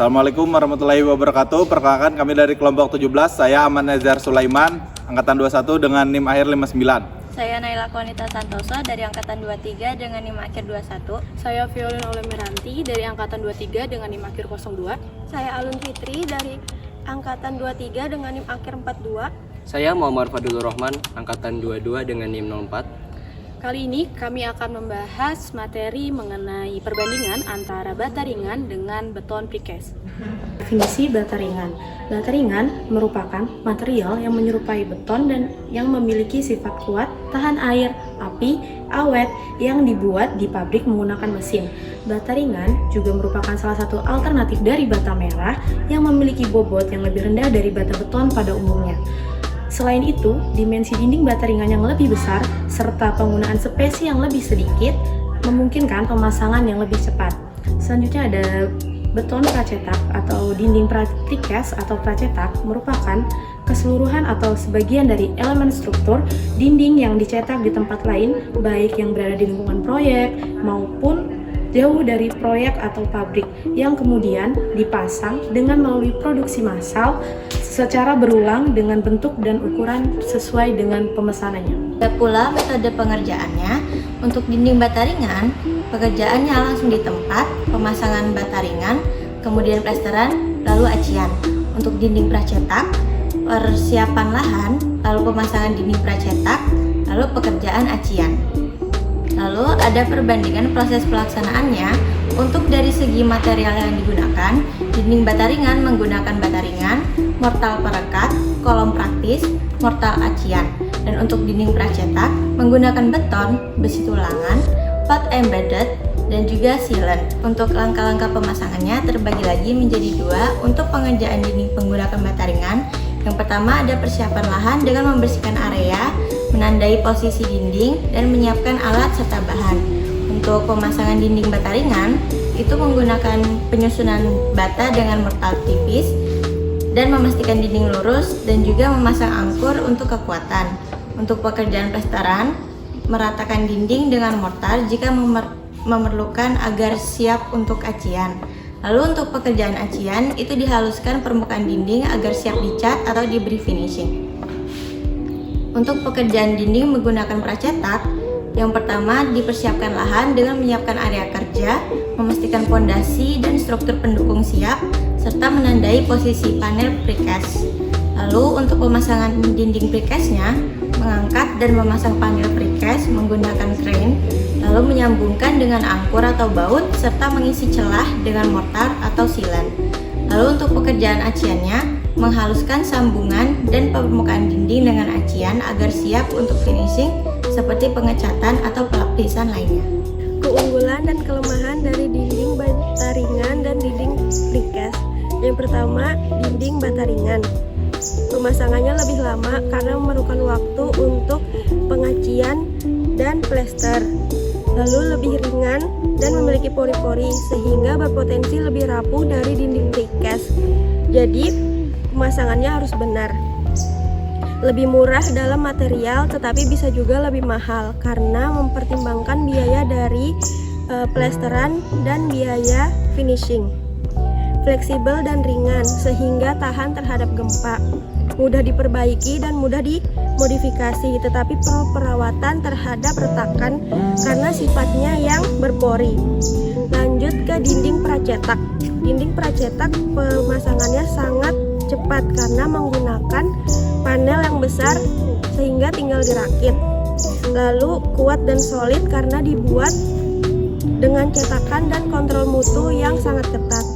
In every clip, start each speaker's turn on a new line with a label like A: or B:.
A: Assalamualaikum warahmatullahi wabarakatuh. Perkenalkan kami dari kelompok 17. Saya Aman Nezar Sulaiman, angkatan 21 dengan NIM akhir 59.
B: Saya Naila Konita Santoso dari angkatan 23 dengan NIM akhir 21.
C: Saya Violin Olemeranti dari angkatan 23 dengan NIM akhir 02.
D: Saya Alun Fitri dari angkatan 23 dengan NIM akhir 42.
E: Saya Muhammad Fadlur Rahman, angkatan 22 dengan NIM 04.
C: Kali ini kami akan membahas materi mengenai perbandingan antara bata ringan dengan beton precast. Definisi bata ringan. Bata ringan merupakan material yang menyerupai beton dan yang memiliki sifat kuat, tahan air, api, awet yang dibuat di pabrik menggunakan mesin. Bata ringan juga merupakan salah satu alternatif dari bata merah yang memiliki bobot yang lebih rendah dari bata beton pada umumnya. Selain itu, dimensi dinding bata ringan yang lebih besar serta penggunaan spesi yang lebih sedikit memungkinkan pemasangan yang lebih cepat. Selanjutnya ada beton pracetak atau dinding precast atau pracetak merupakan keseluruhan atau sebagian dari elemen struktur dinding yang dicetak di tempat lain, baik yang berada di lingkungan proyek maupun jauh dari proyek atau pabrik, yang kemudian dipasang dengan melalui produksi massal secara berulang dengan bentuk dan ukuran sesuai dengan pemesanannya.
B: Ada pula metode pengerjaannya. Untuk dinding bata ringan, pekerjaannya langsung di tempat, pemasangan bata ringan, kemudian plesteran, lalu acian. Untuk dinding pracetak, persiapan lahan, lalu pemasangan dinding pracetak, lalu pekerjaan acian. Lalu ada perbandingan proses pelaksanaannya. Untuk dari segi material yang digunakan, dinding bata ringan menggunakan bata ringan, mortal perekat, kolom praktis, mortal acian. Dan untuk dinding pracetak menggunakan beton, besi tulangan, pot embedded, dan juga sealant. Untuk langkah-langkah pemasangannya terbagi lagi menjadi dua. Untuk pengerjaan dinding menggunakan bata ringan, yang pertama ada persiapan lahan dengan membersihkan area, menandai posisi dinding, dan menyiapkan alat serta bahan. Untuk pemasangan dinding bata ringan, itu menggunakan penyusunan bata dengan mortal tipis, dan memastikan dinding lurus, dan juga memasang angkur untuk kekuatan. Untuk pekerjaan plesteran, meratakan dinding dengan mortar jika memerlukan agar siap untuk acian. Lalu untuk pekerjaan acian, itu dihaluskan permukaan dinding agar siap dicat atau diberi finishing. Untuk pekerjaan dinding menggunakan pracetak, yang pertama dipersiapkan lahan dengan menyiapkan area kerja, memastikan pondasi dan struktur pendukung siap, serta menandai posisi panel precast. Lalu untuk pemasangan dinding precastnya, mengangkat dan memasang panel precast menggunakan crane, lalu menyambungkan dengan angkur atau baut, serta mengisi celah dengan mortar atau sealant. Lalu untuk pekerjaan aciannya, menghaluskan sambungan dan permukaan dinding dengan acian agar siap untuk finishing seperti pengecatan atau pelapisan lainnya.
D: Keunggulan dan kelemahan dari dinding bata ringan dan dinding precast. Yang pertama, dinding bata ringan. Pemasangannya lebih lama karena memerlukan waktu untuk pengacian dan plester. Lalu lebih ringan dan memiliki pori-pori sehingga berpotensi lebih rapuh dari dinding precast. Jadi pemasangannya harus benar. Lebih murah dalam material tetapi bisa juga lebih mahal karena mempertimbangkan biaya dari plesteran dan biaya finishing. Fleksibel dan ringan sehingga tahan terhadap gempa, mudah diperbaiki dan mudah dimodifikasi, tetapi perlu perawatan terhadap retakan karena sifatnya yang berpori. Lanjut ke dinding pracetak. Dinding pracetak pemasangannya sangat cepat karena menggunakan panel yang besar sehingga tinggal dirakit. Lalu kuat dan solid karena dibuat dengan cetakan dan kontrol mutu yang sangat ketat.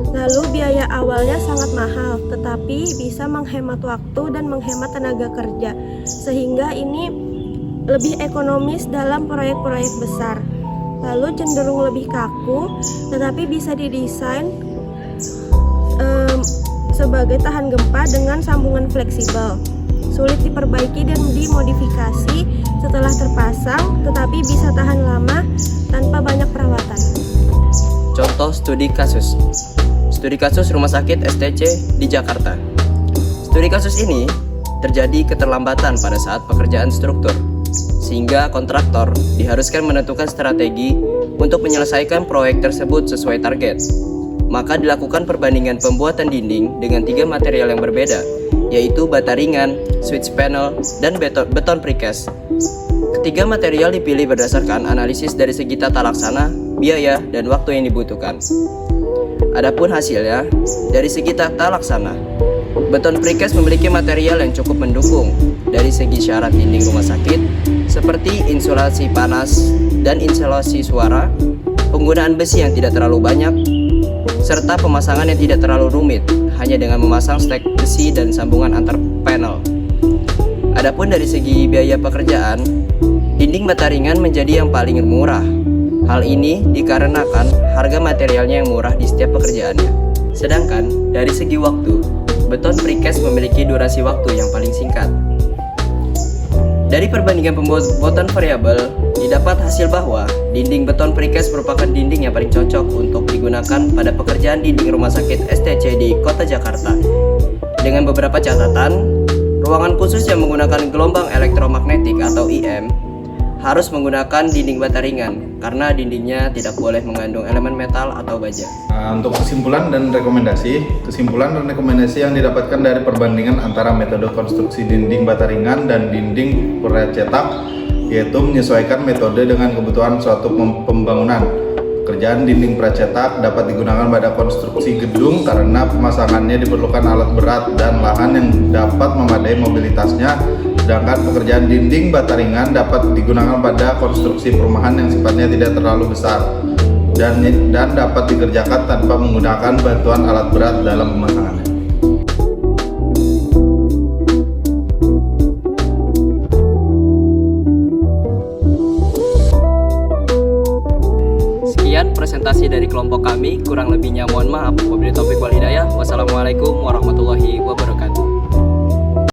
D: Lalu biaya awalnya sangat mahal, tetapi bisa menghemat waktu dan menghemat tenaga kerja, sehingga ini lebih ekonomis dalam proyek-proyek besar. Lalu cenderung lebih kaku, tetapi bisa didesain sebagai tahan gempa dengan sambungan fleksibel. Sulit diperbaiki dan dimodifikasi setelah terpasang, tetapi bisa tahan lama tanpa banyak perawatan.
E: Contoh studi kasus. Studi kasus Rumah Sakit STC di Jakarta. Studi kasus ini terjadi keterlambatan pada saat pekerjaan struktur, sehingga kontraktor diharuskan menentukan strategi untuk menyelesaikan proyek tersebut sesuai target. maka dilakukan perbandingan pembuatan dinding dengan 3 material yang berbeda, yaitu bata ringan, switch panel, dan beton precast. Ketiga material dipilih berdasarkan analisis dari segi tata laksana, biaya, dan waktu yang dibutuhkan. Adapun hasilnya, dari segi tata laksana, beton precast memiliki material yang cukup mendukung dari segi syarat dinding rumah sakit, seperti insulasi panas dan insulasi suara, penggunaan besi yang tidak terlalu banyak, serta pemasangan yang tidak terlalu rumit, hanya dengan memasang stek besi dan sambungan antar panel. Adapun dari segi biaya pekerjaan, dinding bata ringan menjadi yang paling murah. Hal ini dikarenakan harga materialnya yang murah di setiap pekerjaannya. Sedangkan dari segi waktu, beton precast memiliki durasi waktu yang paling singkat. Dari perbandingan pembuatan variabel, didapat hasil bahwa dinding beton precast merupakan dinding yang paling cocok untuk digunakan pada pekerjaan dinding rumah sakit STC di Kota Jakarta. Dengan beberapa catatan, ruangan khusus yang menggunakan gelombang elektromagnetik atau IM harus menggunakan dinding bata ringan karena dindingnya tidak boleh mengandung elemen metal atau baja.
A: Untuk kesimpulan dan rekomendasi yang didapatkan dari perbandingan antara metode konstruksi dinding bata ringan dan dinding pracetak, yaitu menyesuaikan metode dengan kebutuhan suatu pembangunan. Pekerjaan dinding pracetak dapat digunakan pada konstruksi gedung karena pemasangannya diperlukan alat berat dan lahan yang dapat memadai mobilitasnya, sedangkan pekerjaan dinding bata ringan dapat digunakan pada konstruksi perumahan yang sifatnya tidak terlalu besar dan dapat dikerjakan tanpa menggunakan bantuan alat berat dalam pemasangannya.
E: Sekian presentasi dari kelompok kami, kurang lebihnya mohon maaf. Wabillahi taufiq wal hidayah. Wassalamualaikum warahmatullahi wabarakatuh.